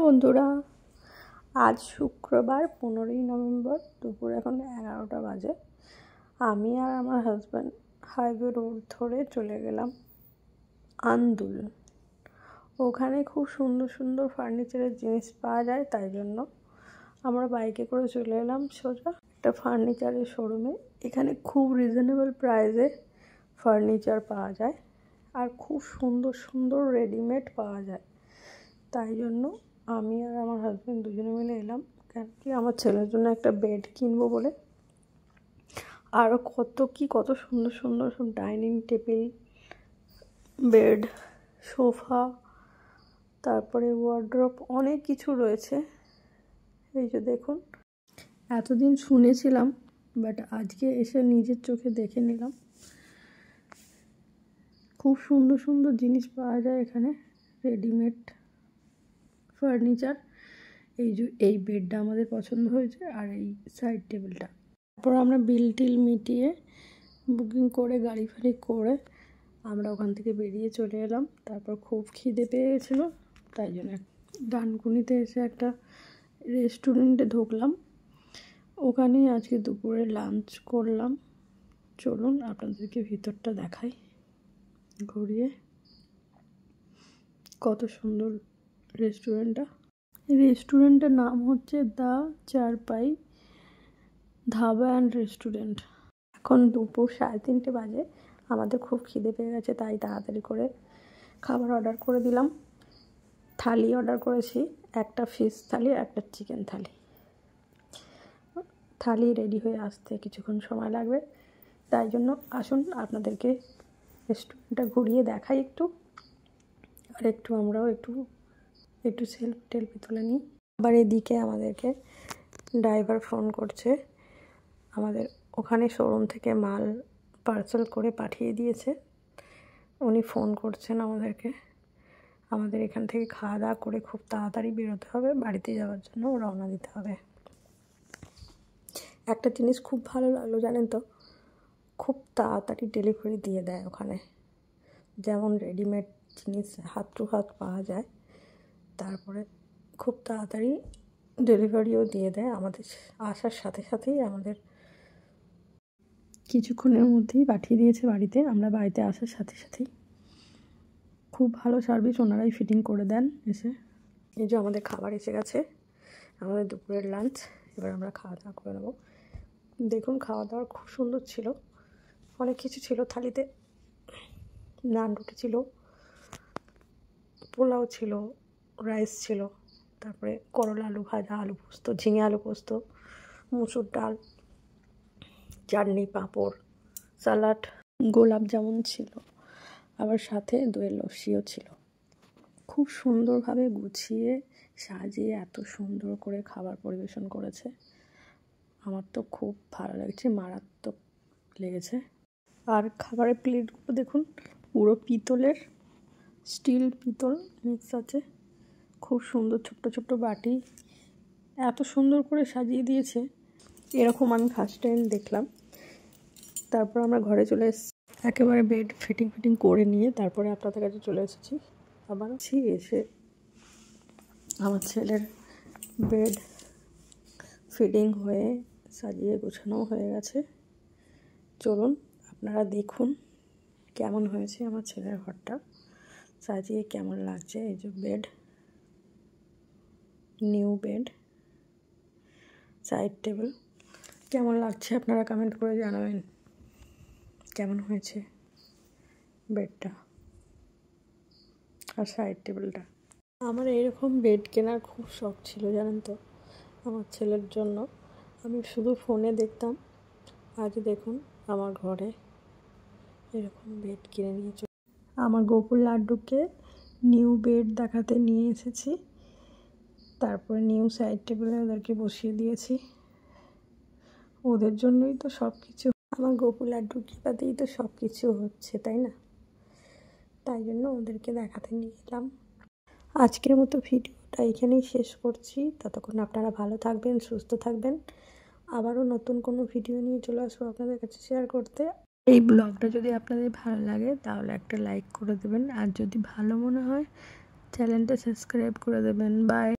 বন্ধুরা, আজ শুক্রবার 15ই নভেম্বর দুপুর এখন 11টা বাজে। আমি আর আমার হাজব্যান্ড হাইওয়ে রোড ধরে চলে গেলাম আন্দুল। ওখানে খুব সুন্দর সুন্দর ফার্নিচারের জিনিস পাওয়া যায়, তাই জন্য আমরা বাইকে করে চলে এলাম সোজা একটা ফার্নিচারের শোরুমে। এখানে খুব রিজনেবল প্রাইসে ফার্নিচার পাওয়া যায় আর খুব সুন্দর সুন্দর রেডিমেড পাওয়া যায়। তাই জন্য আমি আর আমার হাজব্যান্ড দুজনে মিলে এলাম, কেন কি আমার ছেলের জন্য একটা বেড কিনবো বলে। আরও কত সুন্দর সুন্দর সব ডাইনিং টেবিল, বেড, সোফা, তারপরে ওয়ার্ড্রপ, অনেক কিছু রয়েছে। এই যে দেখুন, এতদিন শুনেছিলাম বাট আজকে এসে নিজের চোখে দেখে নিলাম। খুব সুন্দর সুন্দর জিনিস পাওয়া যায় এখানে, রেডিমেড ফার্নিচার। এই বেডটা আমাদের পছন্দ হয়েছে আর এই সাইড টেবিলটা। তারপর আমরা বিল টিল মিটিয়ে বুকিং করে গাড়ি ফাড়ি করে আমরা ওখান থেকে বেরিয়ে চলে এলাম। তারপর খুব খিদে পেয়ে গেছিলো, তাই জন্য ডানকুনিতে এসে একটা রেস্টুরেন্টে ঢুকলাম। ওখানেই আজকে দুপুরে লাঞ্চ করলাম। চলুন আপনাদেরকে ভিতরটা দেখাই ঘুরিয়ে। কত সুন্দর রেস্টুরেন্টটা। রেস্টুরেন্টের নাম হচ্ছে the Charpai dhaba and restaurant. এখন দুপুর 3:30 বাজে। আমাদের খুব খিদে পেয়ে গেছে, তাই তাড়াতাড়ি করে খাবার অর্ডার করে দিলাম। থালি অর্ডার করেছি, একটা ফিশ থালি, একটা চিকেন থালি। থালি রেডি হয়ে আসতে কিছুক্ষণ সময় লাগবে, তাই জন্য আসুন আপনাদেরকে রেস্টুরেন্টটা ঘুরিয়ে দেখাই একটু। আর আমরাও একটু সেলফি তুলে নিই। আবার এদিকে আমাদেরকে ড্রাইভার ফোন করছে, আমাদের ওখানে শোরুম থেকে মাল পার্সেল করে পাঠিয়ে দিয়েছে। উনি ফোন করছেন আমাদেরকে। আমাদের এখান থেকে খাওয়া দাওয়া করে খুব তাড়াতাড়ি বেরোতে হবে, বাড়িতে যাওয়ার জন্য রওনা দিতে হবে। একটা জিনিস খুব ভালো লাগলো জানেন তো, খুব তাড়াতাড়ি ডেলিভারি দিয়ে দেয় ওখানে। যেমন রেডিমেড জিনিস হাত টু হাত পাওয়া যায়, তারপরে খুব তাড়াতাড়ি ডেলিভারিও দিয়ে দেয়। আমাদের আসার সাথে সাথেই আমাদের কিছুক্ষণের মধ্যেই পাঠিয়ে দিয়েছে বাড়িতে। আমরা বাড়িতে আসার সাথে সাথেই খুব ভালো সার্ভিস ওনারাই ফিটিং করে দেন এসে। এই যে আমাদের খাবার এসে গেছে, আমাদের দুপুরের লাঞ্চ। এবার আমরা খাওয়া দাওয়া করে নেবো। দেখুন, খাওয়া দাওয়া খুব সুন্দর ছিল, অনেক কিছু ছিল থালিতে। নান রুটি ছিল, পোলাও ছিল, রাইস ছিল, তারপরে করলা আলু ভাজা, আলু পোস্ত, ঝিঙে আলু পোস্ত, মুসুর ডাল, চাটনি, পাঁপড়, স্যালাড, গোলাপ জামুন ছিল, আবার সাথে দইয়ের লস্যিও ছিল। খুব সুন্দরভাবে গুছিয়ে সাজিয়ে এত সুন্দর করে খাবার পরিবেশন করেছে। আমার তো খুব ভালো লাগছে, মারাত্মক লেগেছে। আর খাবারের প্লেটগুলো দেখুন, পুরো পিতলের, স্টিল পিতল মিক্স আছে। খুব সুন্দর ছোট্ট ছোট্ট বাটি, এত সুন্দর করে সাজিয়ে দিয়েছে, এরকম আমি ফার্স্ট টাইম দেখলাম। তারপর আমরা ঘরে চলে এসেছি, একেবারে বেড ফিটিং করে নিয়ে তারপরে আপনাদের কাছে চলে এসেছি। আবার এসে আমার ছেলের বেড ফিটিং হয়ে সাজিয়ে গোছানো হয়ে গেছে। চলুন আপনারা দেখুন কেমন হয়েছে আমার ছেলের ঘরটা সাজিয়ে, কেমন লাগছে। এই যে bed, new bed, side table, কেমন লাগছে আপনারা কমেন্ট করে জানাবেন কেমন হয়েছে বেডটা আর সাইড টেবিলটা। আমার এরকম বেড কেনার খুব শখ ছিল জানেন তো, আমার ছেলের জন্য। আমি শুধু ফোনে দেখতাম, আজ দেখুন আমার ঘরে এরকম বেড কিনে নিয়ে আমার গোপুর লাড্ডুকে নিউ বেড দেখাতে নিয়ে এসেছি। তারপরে নিউ সাইড টেবিলে ওদেরকে বসিয়ে দিয়েছি। ওদের জন্যই তো সব কিছু, আমার গোপুর লাড্ডুর কৃপাতেই তো সব কিছু হচ্ছে, তাই না? তাই জন্য ওদেরকে দেখাতে নিয়ে এলাম। আজকের মতো ভিডিওটা এখানেই শেষ করছি। ততক্ষণ আপনারা ভালো থাকবেন, সুস্থ থাকবেন। আবারও নতুন কোনো ভিডিও নিয়ে চলে আসবো আপনাদের কাছে শেয়ার করতে। এই ব্লগটা যদি আপনাদের ভালো লাগে তাহলে একটা লাইক করে দেবেন, আর যদি ভালো মনে হয় চ্যানেলটা সাবস্ক্রাইব করে দেবেন। বাই।